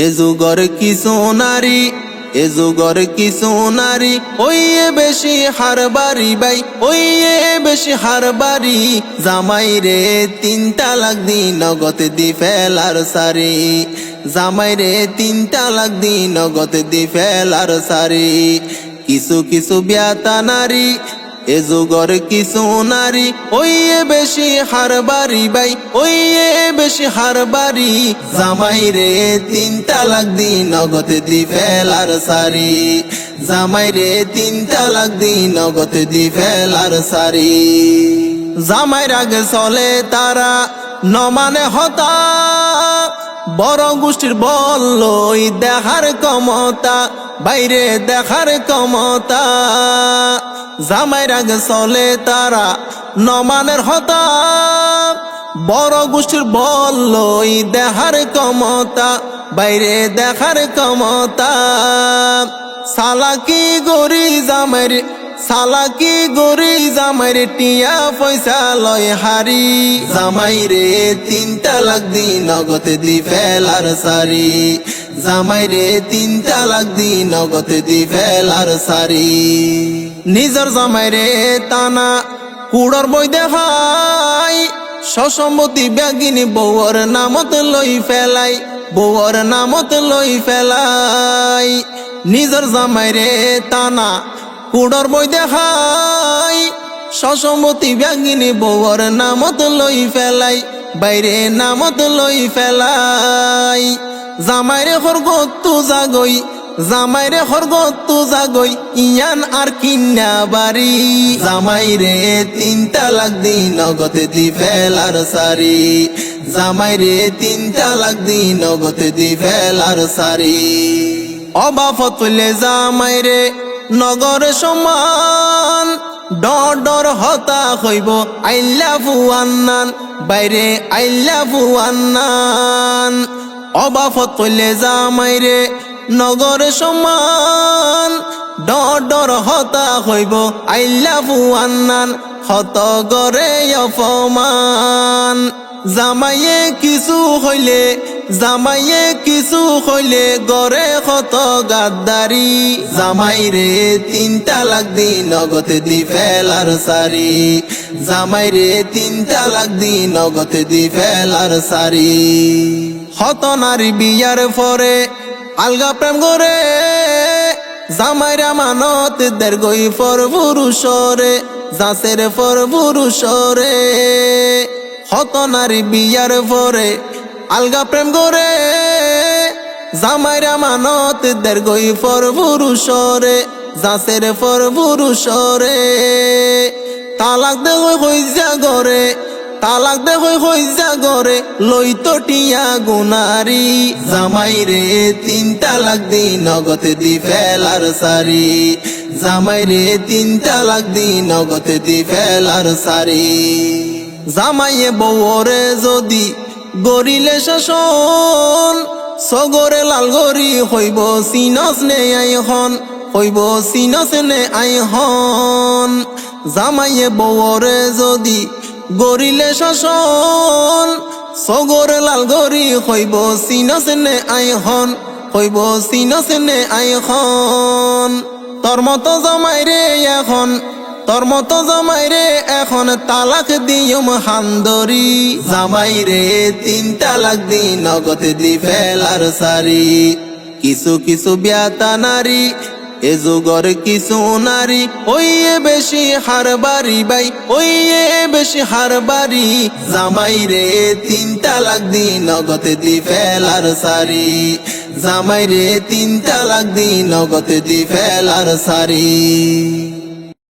এ যুগর কিছু নারী, এ যুগর কিছু নারী, ওইয়ে বেশি হারবারি বাই, ওইয়ে বেশি হারবারি। জামাই রে 3 তালাক দি নগদ দি ফেলার সারি, জামাই রে 3 তালাক দি নগদ দি ফেলার সারি। কিছু কিছু বিয়াতা নারী, এ যুগর কিছু নারী, ওইয়ে বেশি হারবারি বাই, ওইয়ে বেশি হারবারি। জামাই রে 3 তালাক দি নগদ দি ফেলার সারি, জামাই রে 3 তালাক দি নগদ দি ফেলার সারি। জামাইর আগে চলে তারা নমানে হতা, বড় গোষ্ঠীর বল লই দেখার ক্ষমতা, বাইরে দেখার ক্ষমতা। জামাইর আগে চলে তারা নমানের হতা, বড় গোষ্ঠীর বল লই দেখার ক্ষমতা, বাইরে দেখার ক্ষমতা। সালাকি গরি জামাইর, সালাকি গরি জামাইর টিয়া পয়সা লয় হারি। জামাই রে 3 তালাক দি নগদ দি ফেলার সারি, জামাই রে 3 তালাক দি নগদ দি ফেলার সারি। নিজর জামাই রে টানা কুড়র বই দেখাই, সসম্মতি ব্যাগিনী বউর নামত লই ফেলাই, বউর নামত লই ফেলাই। নিজর জামাই রে টানা কুড়র বই দেখাই, সসম্মতি ব্যাগিনী বউর নামত লই ফেলাই, বাইরে নামত লই ফেলাই। জামাইরে হরগত্তু জাগই, জামাইরে হরগত্তু জাগই, ইয়ান আর কিন্না বাড়ি। জামাইরে 3 তালাক দি নগদ দি ফেলার সারি, জামাইরে 3 তালাক দি নগদ দি ফেলার সারি। অবাফত হইলে জামাইরে নগর সমান, ডর ডর হতা হইব আইলা ফুয়ান্নান, বাইরে আইলা ফুয়ান্নান। অবাফত হইলে জামাইরে নগর সমান, ডর ডর হতা হইব আইলা ফুয়ান্নান, হত গরে অপমান। জামাইয়ে কিছু হইলে, জামাইয়ে কিছু হইলে গরে কত গাদ্দারি। জামাই রে 3 তালাক দি নগদ দি ফেলার সারি, জামাই রে 3 তালাক দি নগদ দি ফেলার সারি। হত নারী বিয়ার পরে আলগা প্রেম করে, জামাইর আমানত দের গই ফর পুরুষরে, যাচের ফর পুরুষরে। হত নারী বিয়ার পরে আলগা প্রেম করে, জামাইর আমানত দের গই ফর পুরুষরে, যাচের ফর পুরুষরে। তালাক দে হইজা গরে, তালাক দে হইজা গরে, লই তো টিয়া গুনারি। জামাই রে 3 তালাক দি নগদ দি ফেলার সারি, জামাই রে 3 তালাক দি নগদ দি ফেলার সারি। জামাইয়ে বউরে যদি গরিলে শাসন, সগরে লাল গরি হইব সিনস নে আইহন, হইব সিনস নে আইহন। জামাইয়ে বউরে যদি গরিলে শাসন, সগরে লাল গরি হইব সিনস নে আইহন, হইব সিনস নে আইহন। তোর মতো জামাই রে এখন, তোর মতো জামাই রে এখন তালাক দিয়ম হান্দরি। জামাই রে 3 তালাক দি নগদ দি ফেলার সারি। কিছু কিছু বিয়াতা নারী, এ যুগর কিছু নারী, ওইয়ে বেশি হারবারি বাই, ওইয়ে বেশি হারবারি। জামাই রে 3 তালাক দি নগদ দি ফেলার সারি, জামাই রে 3 তালাক দি নগদ দি ফেলার সারি।